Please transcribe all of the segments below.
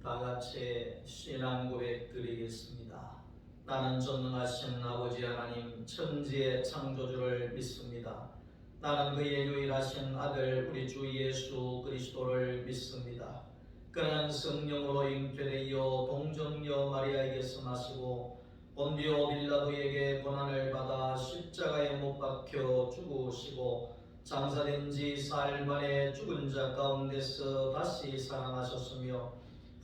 다 같이 신앙 고백 드리겠습니다. 나는 전능하신 아버지 하나님 천지의 창조주를 믿습니다. 나는 그의 유일하신 아들 우리 주 예수 그리스도를 믿습니다. 그는 성령으로 잉태되어 동정녀 마리아에게서 나시고 본디오 빌라도에게 고난을 받아 십자가에 못 박혀 죽으시고 장사된 지 사흘 만에 죽은 자 가운데서 다시 살아나셨으며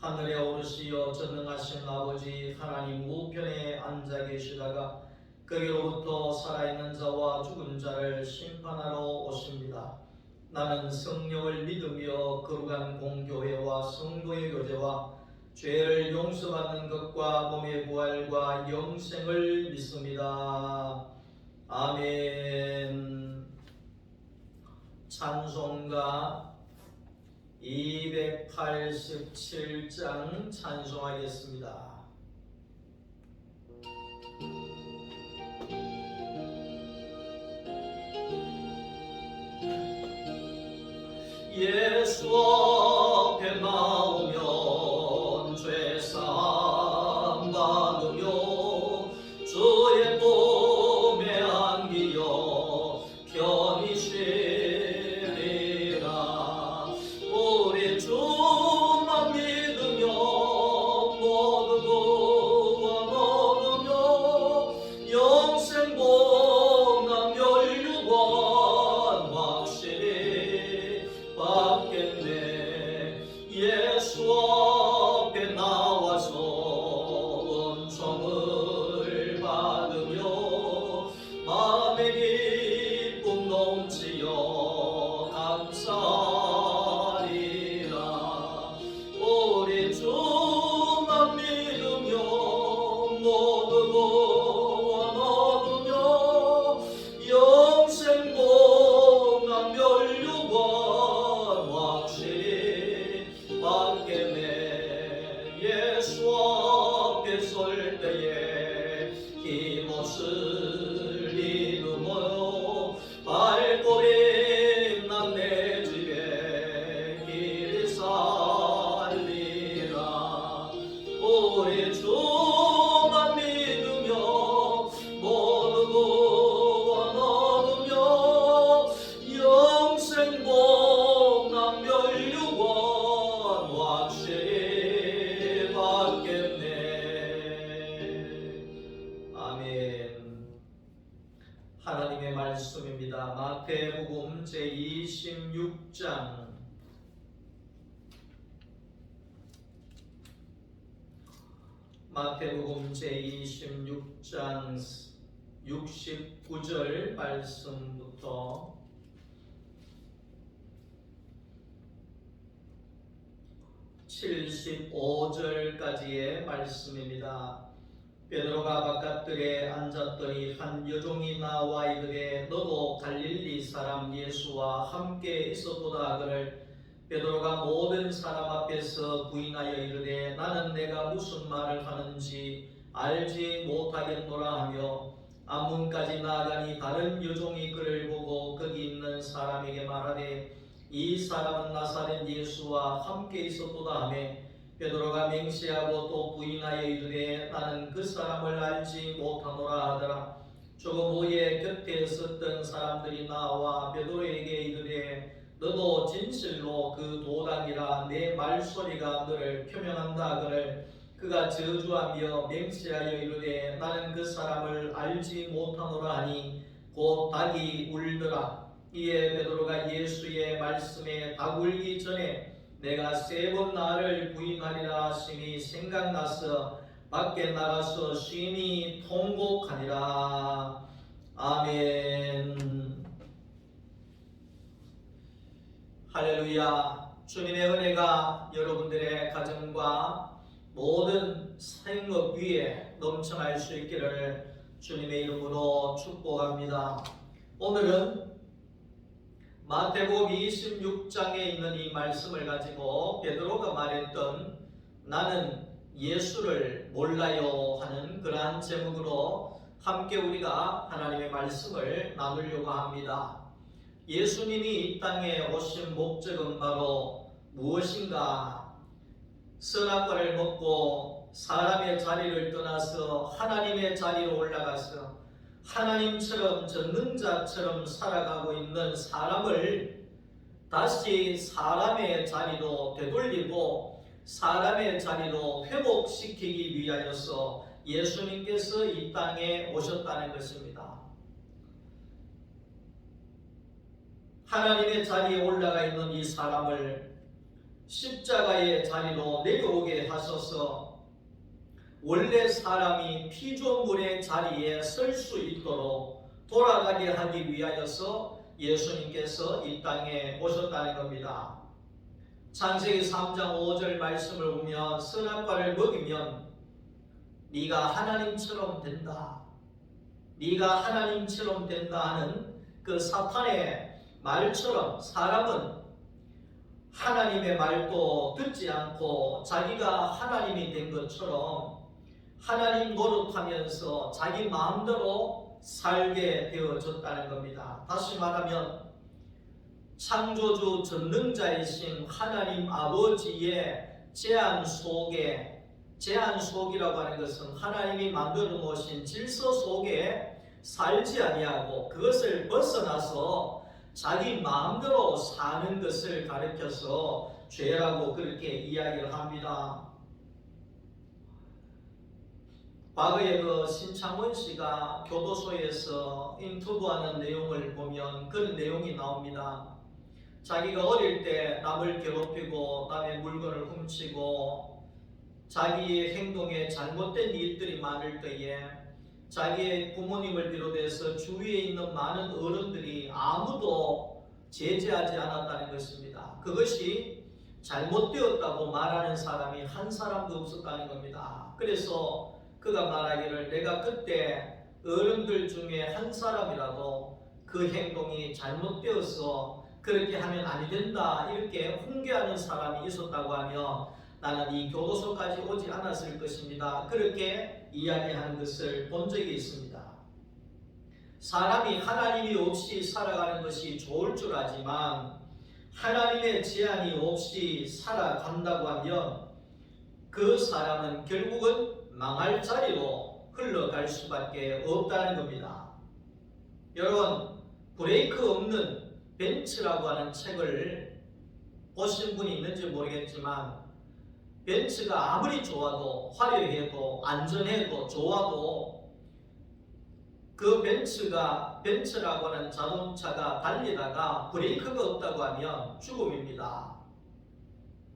하늘에 오르시어 전능하신 아버지 하나님 우편에 앉아 계시다가 거기로부터 살아있는 자와 죽은 자를 심판하러 오십니다. 나는 성령을 믿으며 거룩한 공교회와 성도의 교제와 죄를 용서받는 것과 몸의 부활과 영생을 믿습니다. 아멘. 찬송가 287장 찬송하겠습니다. 예수 앞에 나오면 죄사함 받으며 주의 품에 안기어 편히 쉬리라. 우리 주만 믿으며 모두 구원 얻으며 영생 복남 멸류관 확실히 받겠네. 예수 앞에 나와서 은총을 받으며 마음의 기쁨 넘치어 감사리라. 우리 주만 믿으며 모두 구원 얻으며 영생 복남 멸류관 확실히 받겠네. 예수 앞에 설 때에 힘없을 이름으로 발걸음 난 내 집에 길이 살리라. 우리 주만 믿으며 모두 구원 얻으며 영생 복남 멸류관 확실히 받겠네. 아멘. 하나님의 말씀입니다. 마태복음 제26장 마태복음 제26장 69절 말씀부터 75절까지의 말씀입니다. 베드로가 바깥들에 앉았더니 한 여종이 나와 이르되 너도 갈릴리 사람 예수와 함께 있었도다 하거늘 베드로가 모든 사람 앞에서 부인하여 이르되 나는 내가 무슨 말을 하는지 알지 못하겠노라 하며 앞문까지 나아가니 다른 여종이 그를 보고 거기 있는 사람에게 말하되 이 사람은 나사렛 예수와 함께 있었도다 하며 베드로가 맹세하고 또 부인하여 이르되 나는 그 사람을 알지 못하노라 하더라. 조금 후에 곁에 섰던 사람들이 나와 베드로에게 이르되 너도 진실로 그 도당이라 내 말소리가 너를 표명한다 하거늘 그가 저주하며 맹세하여 이르되 나는 그 사람을 알지 못하노라 하니 곧 닭이 울더라. 이에 베드로가 예수의 말씀에 닭 울기 전에 내가 3번 나를 부인하리라 하심이 생각나서 밖에 나가서 심히 통곡하니라. 아멘. 할렐루야. 주님의 은혜가 여러분들의 가정과 모든 생업 위에 넘쳐날 수 있기를 주님의 이름으로 축복합니다. 오늘은 마태복음 26장에 있는 이 말씀을 가지고 베드로가 말했던 나는 예수를 몰라요 하는 그러한 제목으로 함께 우리가 하나님의 말씀을 나누려고 합니다. 예수님이 이 땅에 오신 목적은 바로 무엇인가? 선악과를 먹고 사람의 자리를 떠나서 하나님의 자리로 올라가서 하나님처럼 전능자처럼 살아가고 있는 사람을 다시 사람의 자리로 되돌리고 사람의 자리로 회복시키기 위하여서 예수님께서 이 땅에 오셨다는 것입니다. 하나님의 자리에 올라가 있는 이 사람을 십자가의 자리로 내려오게 하셔서 원래 사람이 피조물의 자리에 설 수 있도록 돌아가게 하기 위하여서 예수님께서 이 땅에 오셨다는 겁니다. 창세기 3장 5절 말씀을 보면 선악과를 먹이면 네가 하나님처럼 된다. 네가 하나님처럼 된다 하는 그 사탄의 말처럼 사람은 하나님의 말도 듣지 않고 자기가 하나님이 된 것처럼 하나님 노릇하면서 자기 마음대로 살게 되어졌다는 겁니다. 다시 말하면 창조주 전능자이신 하나님 아버지의 제한 속이라고 하는 것은 하나님이 만들어 놓으신 질서 속에 살지 아니하고 그것을 벗어나서 자기 마음대로 사는 것을 가르쳐서 죄라고 그렇게 이야기를 합니다. 과거에 그 신창원 씨가 교도소에서 인터뷰하는 내용을 보면 그런 내용이 나옵니다. 자기가 어릴 때 남을 괴롭히고 남의 물건을 훔치고 자기의 행동에 잘못된 일들이 많을 때에 자기의 부모님을 비롯해서 주위에 있는 많은 어른들이 아무도 제재하지 않았다는 것입니다. 그것이 잘못되었다고 말하는 사람이 한 사람도 없었다는 겁니다. 그래서 그가 말하기를 내가 그때 어른들 중에 한 사람이라도 그 행동이 잘못되어서 그렇게 하면 아니 된다 이렇게 훈계하는 사람이 있었다고 하면 나는 이 교도소까지 오지 않았을 것입니다. 그렇게 이야기하는 것을 본 적이 있습니다. 사람이 하나님이 없이 살아가는 것이 좋을 줄 알지만 하나님의 제한이 없이 살아간다고 하면 그 사람은 결국은 망할 자리로 흘러갈 수밖에 없다는 겁니다. 여러분, 브레이크 없는 벤츠라고 하는 책을 보신 분이 있는지 모르겠지만 벤츠가 아무리 좋아도 화려해도 안전해도 좋아도 그 벤츠라고 하는 자동차가 달리다가 브레이크가 없다고 하면 죽음입니다.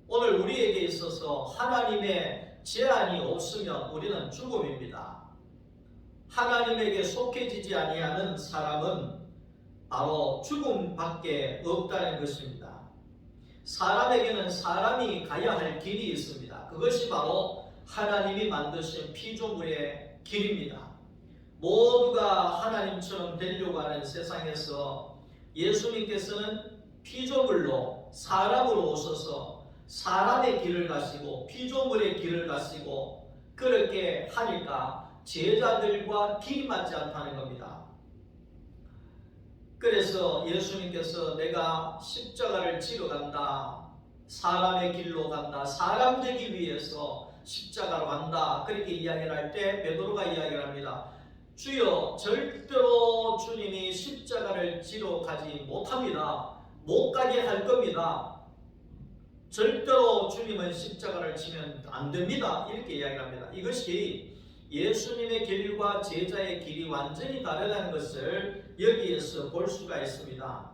오늘 우리에게 있어서 하나님의 제한이 없으면 우리는 죽음입니다. 하나님에게 속해지지 아니하는 사람은 바로 죽음밖에 없다는 것입니다. 사람에게는 사람이 가야 할 길이 있습니다. 그것이 바로 하나님이 만드신 피조물의 길입니다. 모두가 하나님처럼 되려고 하는 세상에서 예수님께서는 피조물로 사람으로 오셔서 사람의 길을 가시고 피조물의 길을 가시고 그렇게 하니까 제자들과 길이 맞지 않다는 겁니다. 그래서 예수님께서 내가 십자가를 지러 간다, 사람의 길로 간다, 사람 되기 위해서 십자가로 간다 그렇게 이야기를 할 때 베드로가 이야기를 합니다. 주여 절대로 주님이 십자가를 지러 가지 못합니다. 못 가게 할 겁니다. 절대로 주님은 십자가를 지면 안 됩니다. 이렇게 이야기를 합니다. 이것이 예수님의 길과 제자의 길이 완전히 다르다는 것을 여기에서 볼 수가 있습니다.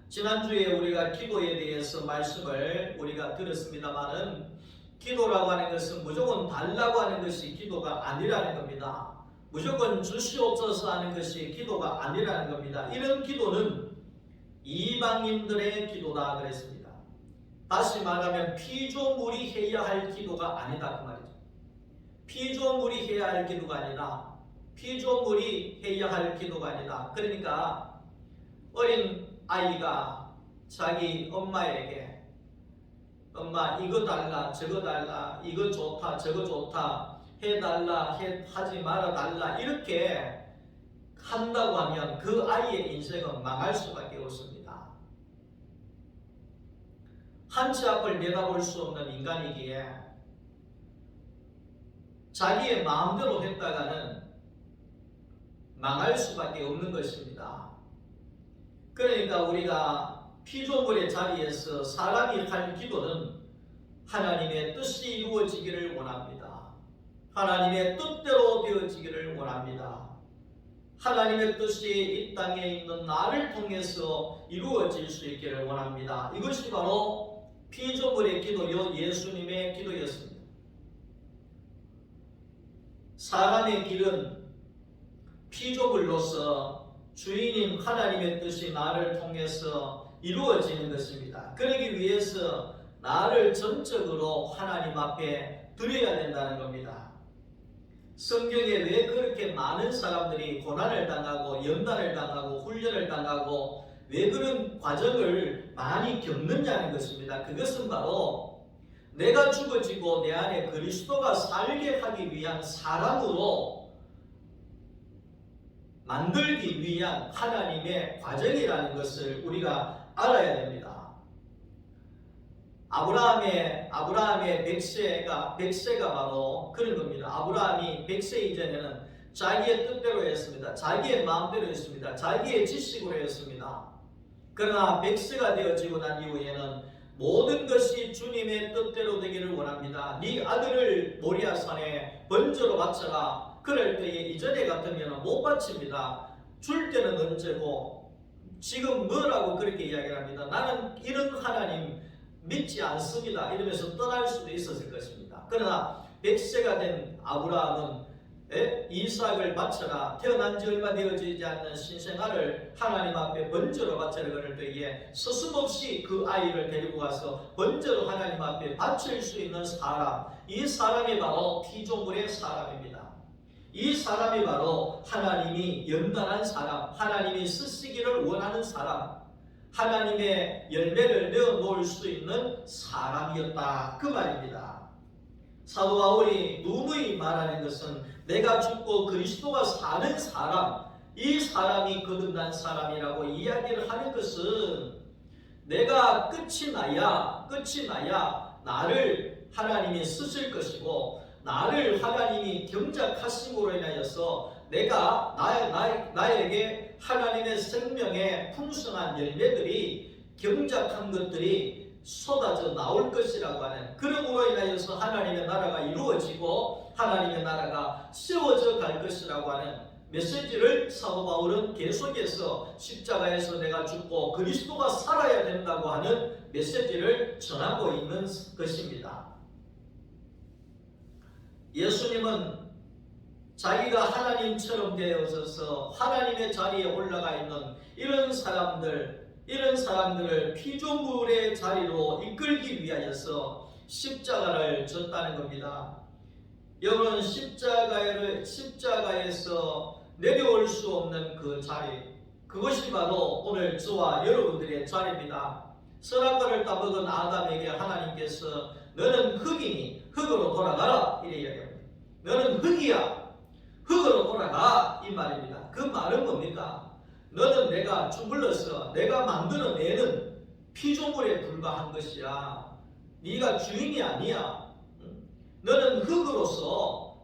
지난주에 우리가 기도에 대해서 말씀을 우리가 들었습니다만은 기도라고 하는 것은 무조건 달라고 하는 것이 기도가 아니라는 겁니다. 무조건 주시옵소서 하는 것이 기도가 아니라는 겁니다. 이런 기도는 이방인들의 기도다 그랬습니다. 다시 말하면 피조물이 해야 할 기도가 아니다 그 말이죠. 피조물이 해야 할 기도가 아니라 피조물이 해야 할 기도가 아니다. 그러니까 어린 아이가 자기 엄마에게 엄마 이거 달라 저거 달라 이거 좋다 저거 좋다 해달라 하지 말아 달라 이렇게 한다고 하면 그 아이의 인생은 망할 수밖에 없습니다. 한 치 앞을 내다볼 수 없는 인간이기에 자기의 마음대로 했다가는 망할 수밖에 없는 것입니다. 그러니까 우리가 피조물의 자리에서 사람이 할 기도는 하나님의 뜻이 이루어지기를 원합니다. 하나님의 뜻대로 되어지기를 원합니다. 하나님의 뜻이 이 땅에 있는 나를 통해서 이루어질 수 있기를 원합니다. 이것이 바로 피조물의 기도요 예수님의 기도였습니다. 사람의 길은 피조물로서 주인인 하나님의 뜻이 나를 통해서 이루어지는 것입니다. 그러기 위해서 나를 전적으로 하나님 앞에 드려야 된다는 겁니다. 성경에 왜 그렇게 많은 사람들이 고난을 당하고 연단을 당하고 훈련을 당하고 왜 그런 과정을 많이 겪느냐는 것입니다. 그것은 바로 내가 죽어지고 내 안에 그리스도가 살게 하기 위한 사람으로 만들기 위한 하나님의 과정이라는 것을 우리가 알아야 됩니다. 아브라함의 백세가 바로 그런 겁니다. 아브라함이 100세 이전에는 자기의 뜻대로 했습니다. 자기의 마음대로 했습니다. 자기의 지식으로 했습니다. 그러나 100세가 되어지고 난 이후에는 모든 것이 주님의 뜻대로 되기를 원합니다. 네 아들을 모리아산에 번제로 바쳐라. 그럴 때에 이전에 같으면 못 바칩니다. 줄 때는 언제고 지금 뭐라고 그렇게 이야기를 합니다. 나는 이런 하나님 믿지 않습니다. 이러면서 떠날 수도 있었을 것입니다. 그러나 100세가 된 아브라함은 이삭을 바쳐라. 태어난 지 얼마 되어지지 않는 신생아를 하나님 앞에 번제로 바쳐라. 그럴 때에 서슴없이 그 아이를 데리고 가서 번제로 하나님 앞에 바칠 수 있는 사람, 이 사람이 바로 피조물의 사람입니다. 이 사람이 바로 하나님이 연단한 사람, 하나님이 쓰시기를 원하는 사람, 하나님의 열매를 내어놓을 수 있는 사람이었다, 그 말입니다. 사도 바울이 누누이 말하는 것은 내가 죽고 그리스도가 사는 사람, 이 사람이 거듭난 사람이라고 이야기를 하는 것은 내가 끝이 나야 나를 하나님이 쓰실 것이고 나를 하나님이 경작하심으로 인하여서 내가 나에게 하나님의 생명의 풍성한 열매들이 경작한 것들이 쏟아져 나올 것이라고 하는, 그러므로 인하여서 하나님의 나라가 이루어지고 하나님의 나라가 세워져 갈 것이라고 하는 메시지를 사도 바울은 계속해서 십자가에서 내가 죽고 그리스도가 살아야 된다고 하는 메시지를 전하고 있는 것입니다. 예수님은 자기가 하나님처럼 되어져서 하나님의 자리에 올라가 있는 이런 사람들을 피조물의 자리로 이끌기 위하여서 십자가를 졌다는 겁니다. 여러분, 십자가에서 내려올 수 없는 그 자리, 그것이 바로 오늘 저와 여러분들의 자리입니다. 선악과를 따먹은 아담에게 하나님께서 너는 흙이니 흙으로 돌아가라 이래 이야기합니다. 너는 흙이야, 흙으로 돌아가, 이 말입니다. 그 말은 뭡니까? 너는 내가 주물러서 내가 만들어내는 피조물에 불과한 것이야. 네가 주인이 아니야. 너는 흙으로서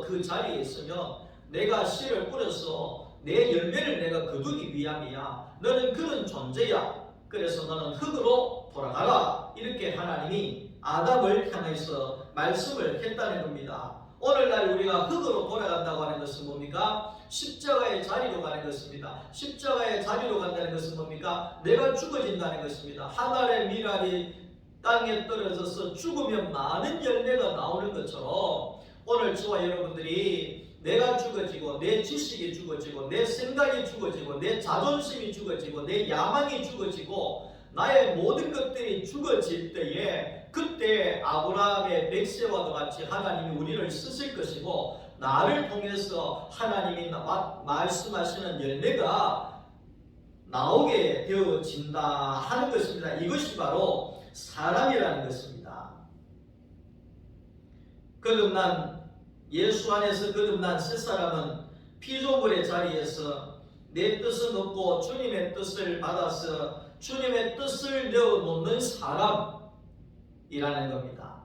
그 자리에 있으면 내가 씨를 뿌려서 내 열매를 내가 거두기 위함이야. 너는 그런 존재야. 그래서 너는 흙으로 돌아가라. 이렇게 하나님이 아담을 향해서 말씀을 했다는 겁니다. 오늘날 우리가 흙으로 돌아간다고 하는 것은 뭡니까? 십자가의 자리로 가는 것입니다. 십자가의 자리로 간다는 것은 뭡니까? 내가 죽어진다는 것입니다. 한 알의 밀알이 땅에 떨어져서 죽으면 많은 열매가 나오는 것처럼 오늘 저와 여러분들이 내가 죽어지고 내 지식이 죽어지고 내 생각이 죽어지고 내 자존심이 죽어지고 내 야망이 죽어지고 나의 모든 것들이 죽어질 때에 그때 아브라함의 100세와도 같이 하나님이 우리를 쓰실 것이고 나를 통해서 하나님이 말씀하시는 열매가 나오게 되어진다 하는 것입니다. 이것이 바로 사람이라는 것입니다. 예수 안에서 거듭난 새 사람은 피조물의 자리에서 내 뜻은 없고 주님의 뜻을 받아서 주님의 뜻을 내어놓는 사람이라는 겁니다.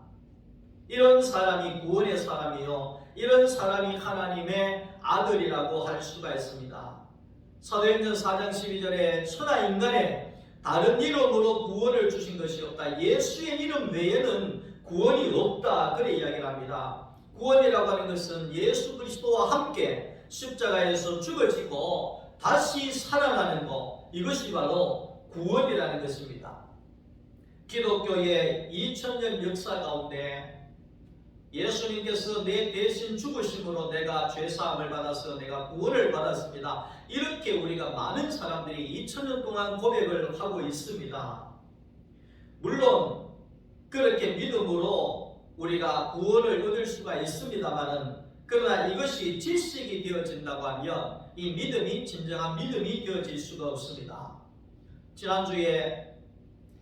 이런 사람이 구원의 사람이요, 이런 사람이 하나님의 아들이라고 할 수가 있습니다. 사도행전 4장 12절에 천하 인간에 다른 이름으로 구원을 주신 것이 없다. 예수의 이름 외에는 구원이 없다. 그래 이야기를 합니다. 구원이라고 하는 것은 예수 그리스도와 함께 십자가에서 죽어지고 다시 살아나는 것, 이것이 바로 구원이라는 것입니다. 기독교의 2000년 역사 가운데 예수님께서 내 대신 죽으심으로 내가 죄사함을 받아서 내가 구원을 받았습니다. 이렇게 우리가 많은 사람들이 2000년 동안 고백을 하고 있습니다. 물론 그렇게 믿음으로 우리가 구원을 얻을 수가 있습니다만은, 그러나 이것이 지식이 되어진다고 하면 이 믿음이 진정한 믿음이 되어질 수가 없습니다. 지난주에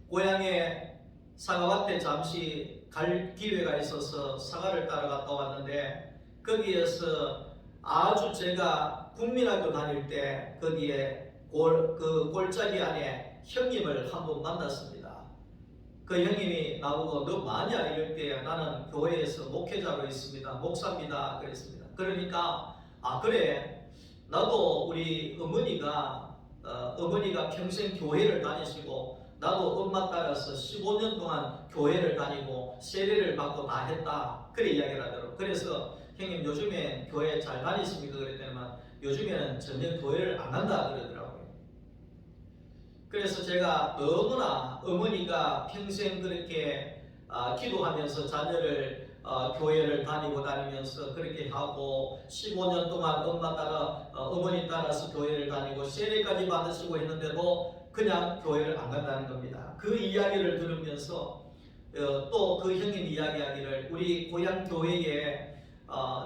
고향에 사과밭에 잠시 갈 기회가 있어서 사과를 따러 갔다 왔는데, 거기에서 아주 제가 국민학교 다닐 때 거기에 그 골짜기 안에 형님을 한 번 만났습니다. 그 형님이 나보고 너 뭐하냐 이럴 때 나는 교회에서 목회자로 있습니다. 목사입니다. 그랬습니다. 그러니까 그래, 나도 우리 어머니가 평생 교회를 다니시고 나도 엄마 따라서 15년 동안 교회를 다니고 세례를 받고 다 했다. 그래 이야기를 하더라고요. 그래서 형님 요즘에 교회 잘 다니십니까? 그랬더니만 요즘에는 전혀 교회를 안 간다 그러더라고요. 그래서 제가 너무나 어머니가 평생 그렇게 기도하면서 자녀를 교회를 다니면서 그렇게 하고 15년 동안 엄마 따라 어머니 따라서 교회를 다니고 세례까지 받으시고 했는데도 그냥 교회를 안 간다는 겁니다. 그 이야기를 들으면서 또 그 형님 이야기하기를 우리 고향 교회에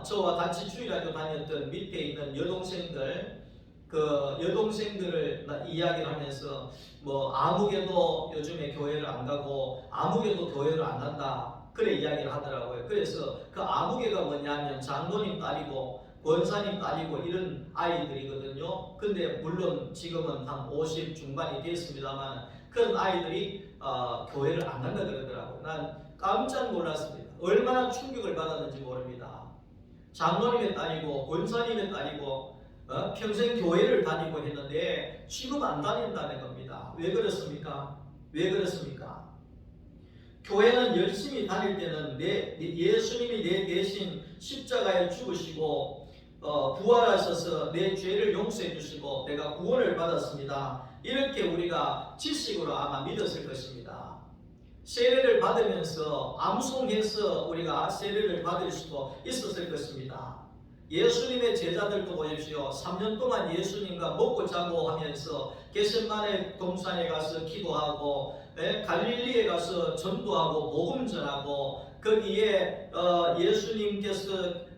저와 같이 주일학교 다녔던 밑에 있는 여동생들, 그 여동생들을 이야기를 하면서 뭐 아무개도 요즘에 교회를 안 가고 아무개도 교회를 안 간다 그래 이야기를 하더라고요. 그래서 그 아무개가 뭐냐면 장로님 딸이고 권사님 딸이고 이런 아이들이거든요. 근데 물론 지금은 한 50 중반이 됐습니다만 그런 아이들이 교회를 안 간다 그러더라고요. 난 깜짝 놀랐습니다. 얼마나 충격을 받았는지 모릅니다. 장로님의 딸이고 권사님의 딸이고 평생 교회를 다니고 했는데 지금 안 다닌다는 겁니다. 왜 그렇습니까? 왜 그렇습니까? 교회는 열심히 다닐 때는 예수님이 내 대신 십자가에 죽으시고 부활하셔서 내 죄를 용서해 주시고 내가 구원을 받았습니다. 이렇게 우리가 지식으로 아마 믿었을 것입니다. 세례를 받으면서 암송해서 우리가 세례를 받을 수도 있었을 것입니다. 예수님의 제자들도 보십시오. 3년 동안 예수님과 먹고 자고 하면서 겟세마네 동산에 가서 기도하고 갈릴리에 가서 전도하고 복음 전하고 거기에 예수님께서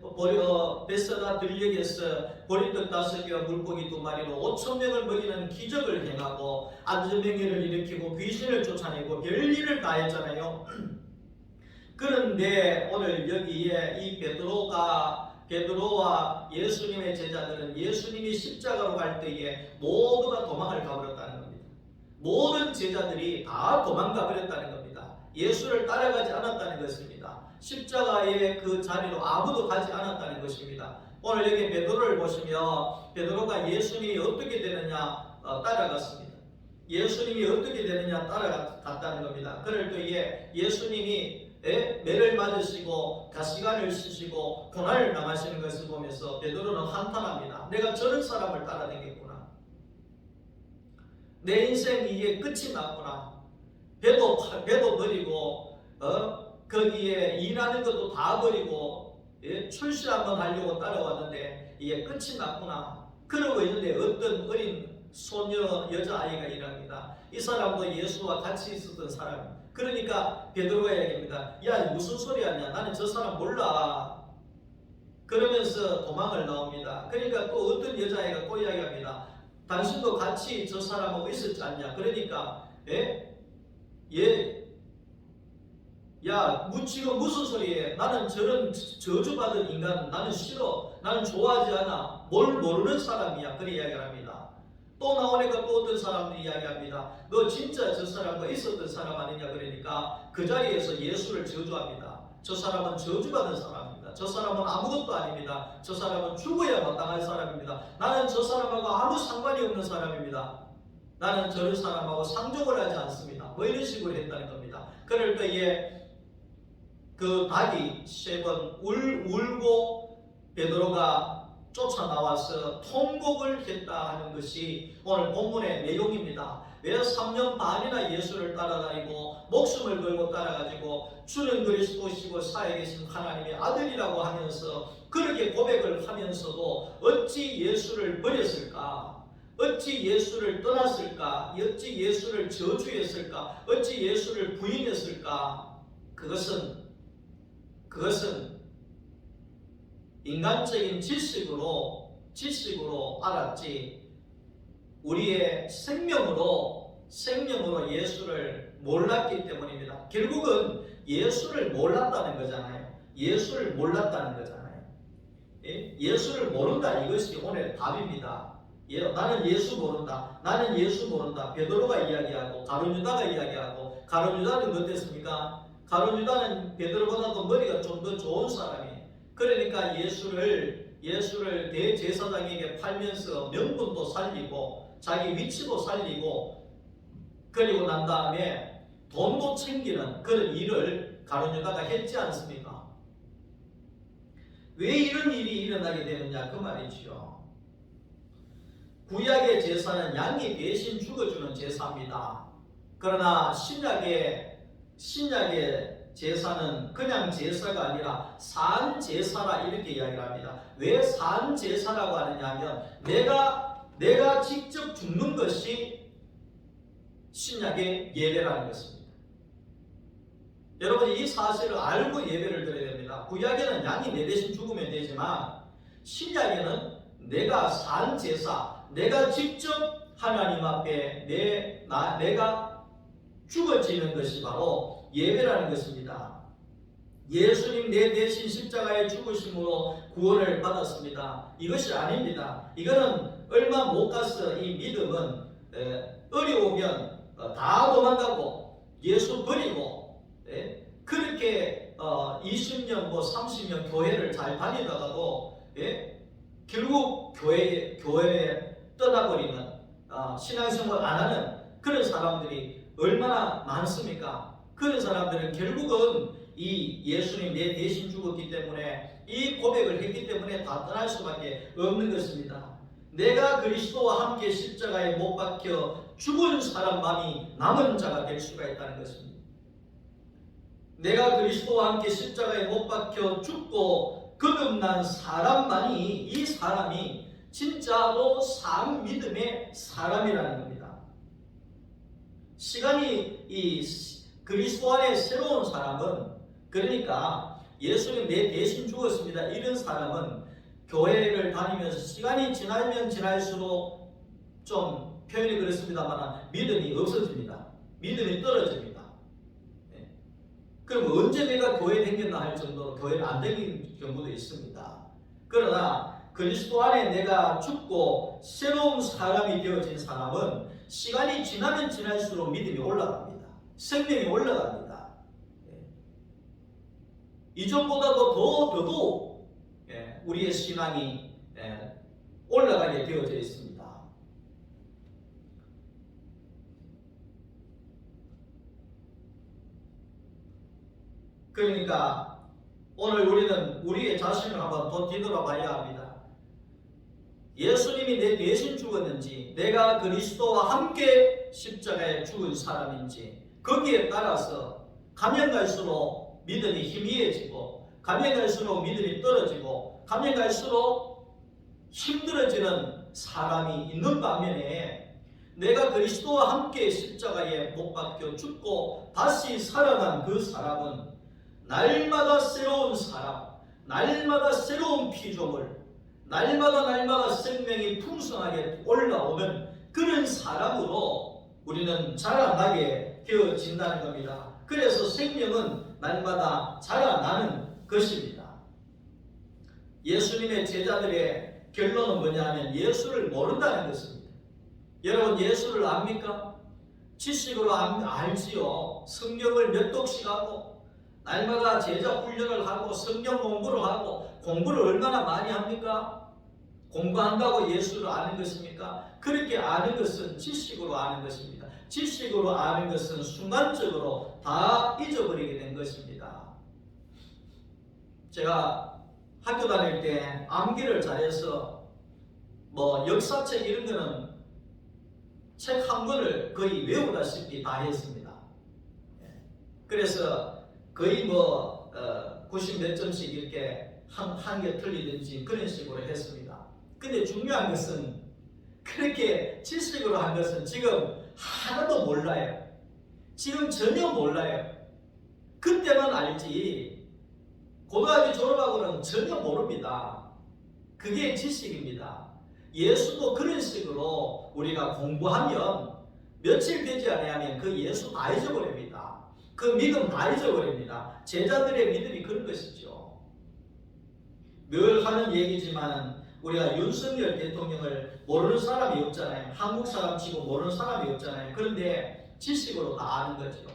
베세다 들녘에서 보리떡 5개와 물고기 2마리로 5,000명을 먹이는 기적을 행하고 안전병기를 일으키고 귀신을 쫓아내고 별일을 다 했잖아요. 그런데 오늘 여기에 이 베드로와 예수님의 제자들은 예수님이 십자가로 갈 때에 모두가 도망을 가버렸다는 겁니다. 모든 제자들이 다 도망가 버렸다는 겁니다. 예수를 따라가지 않았다는 것입니다. 십자가의 그 자리로 아무도 가지 않았다는 것입니다. 오늘 여기 베드로를 보시면 베드로가 예수님이 어떻게 되느냐 따라갔습니다. 예수님이 어떻게 되느냐 따라갔다는 겁니다. 그럴 때에 예수님이 매를 맞으시고 가시관을 쓰시고 고난을 당하시는 것을 보면서 베드로는 한탄합니다. 내가 저런 사람을 따라다녔구나. 내 인생 이게 끝이 났구나. 배도 버리고 거기에 일하는 것도 다 버리고 출시 한번 하려고 따라왔는데 이게 끝이 났구나. 그러고 있는데 어떤 어린 소녀 여자아이가 일합니다. 이 사람도 예수와 같이 있었던 사람. 그러니까 베드로가 얘기합니다. 야 무슨 소리 하냐. 나는 저 사람 몰라. 그러면서 도망을 나옵니다. 그러니까 또 어떤 여자아이가 또 이야기합니다. 당신도 같이 저 사람하고 있었지 않냐. 그러니까 야 지금 무슨 소리해. 나는 저런 저주받은 인간 나는 싫어. 나는 좋아하지 않아. 뭘 모르는 사람이야. 그런 이야기를 합니다. 또 또 나오니까 또 어떤 사람들이 이야기합니다. 너 진짜 저 사람과 있었던 사람 아니냐 그러니까 그 자리에서 예수를 저주합니다. 저 사람은 저주받은 사람입니다. 저 사람은 아무것도 아닙니다. 저 사람은 죽어야 마땅할 사람입니다. 나는 저 사람하고 아무 상관이 없는 사람입니다. 나는 저런 사람하고 상종을 하지 않습니다. 뭐 이런 식으로 했다는 겁니다. 그럴 때에 그 닭이 세 번 울고 베드로가 쫓아 나와서 통곡을 했다 하는 것이 오늘 본문의 내용입니다. 왜 3년 반이나 예수를 따라다니고 목숨을 걸고 따라가지고 주는 그리스도시고 살아계신 하나님의 아들이라고 하면서 그렇게 고백을 하면서도 어찌 예수를 버렸을까? 어찌 예수를 떠났을까? 어찌 예수를 저주했을까? 어찌 예수를 부인했을까? 그것은 인간적인 지식으로 알았지 우리의 생명으로 예수를 몰랐기 때문입니다. 결국은 예수를 몰랐다는 거잖아요. 예수를 몰랐다는 거잖아요. 예수를 모른다 이것이 오늘 답입니다. 나는 예수 모른다. 나는 예수 모른다. 베드로가 이야기하고 가룟유다가 이야기하고 가룟유다는 어땠습니까? 가룟유다는 베드로보다도 머리가 좀 더 좋은 사람이에요. 그러니까 예수를 대제사장에게 팔면서 명분도 살리고 자기 위치도 살리고 그리고 난 다음에 돈도 챙기는 그런 일을 가룟유다가 했지 않습니까? 왜 이런 일이 일어나게 되느냐 그 말이지요. 구약의 제사는 양이 대신 죽어주는 제사입니다. 그러나 신약의 제사는 그냥 제사가 아니라 산 제사라 이렇게 이야기를 합니다. 왜 산 제사라고 하느냐 하면 내가 직접 죽는 것이 신약의 예배라는 것입니다. 여러분 이 사실을 알고 예배를 드려야 됩니다. 구약에는 양이 내 대신 죽으면 되지만 신약에는 내가 산 제사, 내가 직접 하나님 앞에 내가 죽어지는 것이 바로 예배라는 것입니다. 예수님 내 대신 십자가에 죽으심으로 구원을 받았습니다. 이것이 아닙니다. 이거는 얼마 못 가서 이 믿음은 어려우면 다 도망가고 예수 버리고 그렇게 20년 30년 교회를 잘 다니다가도 결국 교회에 떠나버리는 신앙생활 안 하는 그런 사람들이 얼마나 많습니까? 그런 사람들은 결국은 이 예수님 내 대신 죽었기 때문에 이 고백을 했기 때문에 다 떠날 수밖에 없는 것입니다. 내가 그리스도와 함께 십자가에 못 박혀 죽은 사람만이 남은 자가 될 수가 있다는 것입니다. 내가 그리스도와 함께 십자가에 못 박혀 죽고 거듭난 사람만이 이 사람이 진짜로 산 믿음의 사람이라는 겁니다. 시간이 이 그리스도 안에 새로운 사람은 그러니까 예수님 내 대신 죽었습니다. 이런 사람은 교회를 다니면서 시간이 지나면 지날수록 좀 표현이 그렇습니다만 믿음이 없어집니다. 믿음이 떨어집니다. 그럼 언제 내가 교회 다녔나 할 정도로 교회를 안 다닌 경우도 있습니다. 그러나 그리스도 안에 내가 죽고 새로운 사람이 되어진 사람은 시간이 지나면 지날수록 믿음이 올라갑니다. 생명이 올라갑니다. 이전보다도 더더욱 우리의 신앙이 올라가게 되어져 있습니다. 그러니까 오늘 우리는 우리의 자신을 한번 더 뒤돌아봐야 합니다. 예수님이 내 대신 죽었는지 내가 그리스도와 함께 십자가에 죽은 사람인지 거기에 따라서 가면 갈수록 믿음이 희미해지고 가면 갈수록 믿음이 떨어지고 가면 갈수록 힘들어지는 사람이 있는 반면에 내가 그리스도와 함께 십자가에 못 박혀 죽고 다시 살아난 그 사람은 날마다 새로운 사람, 날마다 새로운 피조물, 날마다 생명이 풍성하게 올라오는 그런 사람으로 우리는 자라나게 되어진다는 겁니다. 그래서 생명은 날마다 자라나는 것입니다. 예수님의 제자들의 결론은 뭐냐면 예수를 모른다는 것입니다. 여러분 예수를 압니까? 지식으로 알지요. 성경을 몇 독씩 하고 날마다 제자 훈련을 하고 성경 공부를 하고 공부를 얼마나 많이 합니까? 공부한다고 예수를 아는 것입니까? 그렇게 아는 것은 지식으로 아는 것입니다. 지식으로 아는 것은 순간적으로 다 잊어버리게 된 것입니다. 제가 학교 다닐 때 암기를 잘해서 역사책 이런 거는 책 한 권을 거의 외우다시피 다 했습니다. 그래서 거의 90 몇 점씩 이렇게 한 개 틀리든지 그런 식으로 했습니다. 근데 중요한 것은 그렇게 지식으로 한 것은 지금 하나도 몰라요. 지금 전혀 몰라요. 그때만 알지 고등학교 졸업하고는 전혀 모릅니다. 그게 지식입니다. 예수도 그런 식으로 우리가 공부하면 며칠 되지 않으면 그 예수 다 잊어버립니다. 그 믿음 다 잊어버립니다. 제자들의 믿음이 그런 것이죠. 늘 하는 얘기지만 우리가 윤석열 대통령을 모르는 사람이 없잖아요. 한국 사람 치고 모르는 사람이 없잖아요. 그런데 지식으로 다 아는 거죠.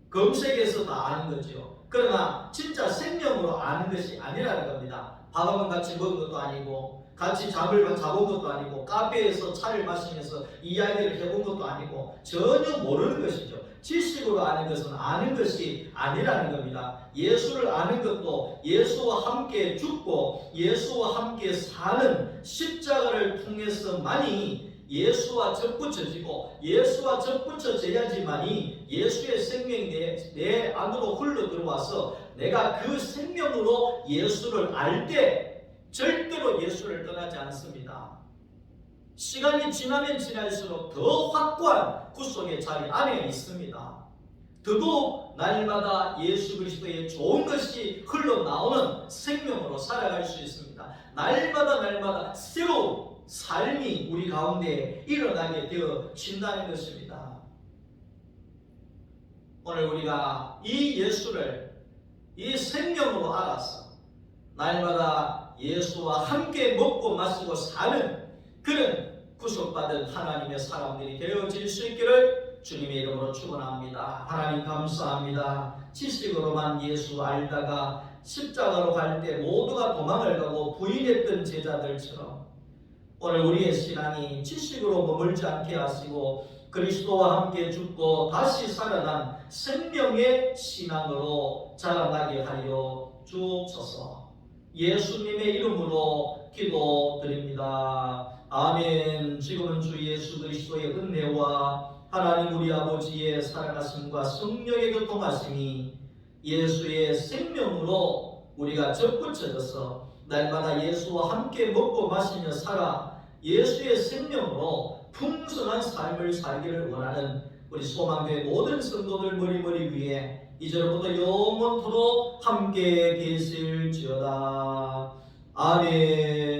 검색해서 다 아는 거죠. 그러나 진짜 생명으로 아는 것이 아니라는 겁니다. 밥 한번 같이 먹은 것도 아니고 같이 잠을 자본 것도 아니고 카페에서 차를 마시면서 이야기를 해본 것도 아니고 전혀 모르는 것이죠. 지식으로 아는 것은 아는 것이 아니라는 겁니다. 예수를 아는 것도 예수와 함께 죽고 예수와 함께 사는 십자가를 통해서만이 예수와 접붙여지고 예수와 접붙여져야지만이 예수의 생명이 내 안으로 흘러 들어와서 내가 그 생명으로 예수를 알 때 절대로 예수를 떠나지 않습니다. 시간이 지나면 지날수록 더 확고한 구속의 자리 안에 있습니다. 더더욱 날마다 예수 그리스도의 좋은 것이 흘러나오는 생명으로 살아갈 수 있습니다. 날마다 새로운 삶이 우리 가운데 일어나게 되어진다는 것입니다. 오늘 우리가 이 예수를 이 생명으로 알아서 날마다 예수와 함께 먹고 마시고 사는 그런 구속받은 하나님의 사람들이 되어질 수 있기를 주님의 이름으로 축원합니다. 하나님 감사합니다. 지식으로만 예수 알다가 십자가로 갈 때 모두가 도망을 가고 부인했던 제자들처럼 오늘 우리의 신앙이 지식으로 머물지 않게 하시고 그리스도와 함께 죽고 다시 살아난 생명의 신앙으로 자라나게 하여 주옵소서. 예수님의 이름으로 기도드립니다. 아멘. 지금은 주 예수 그리스도의 은혜와 하나님 우리 아버지의 살아가심과 성령의 교통하심이 예수의 생명으로 우리가 접붙여져서 날마다 예수와 함께 먹고 마시며 살아 예수의 생명으로 풍성한 삶을 살기를 원하는 우리 소망교회 모든 성도들 머리 위에 이제로부터 영원토록 함께 계실지어다. 아멘.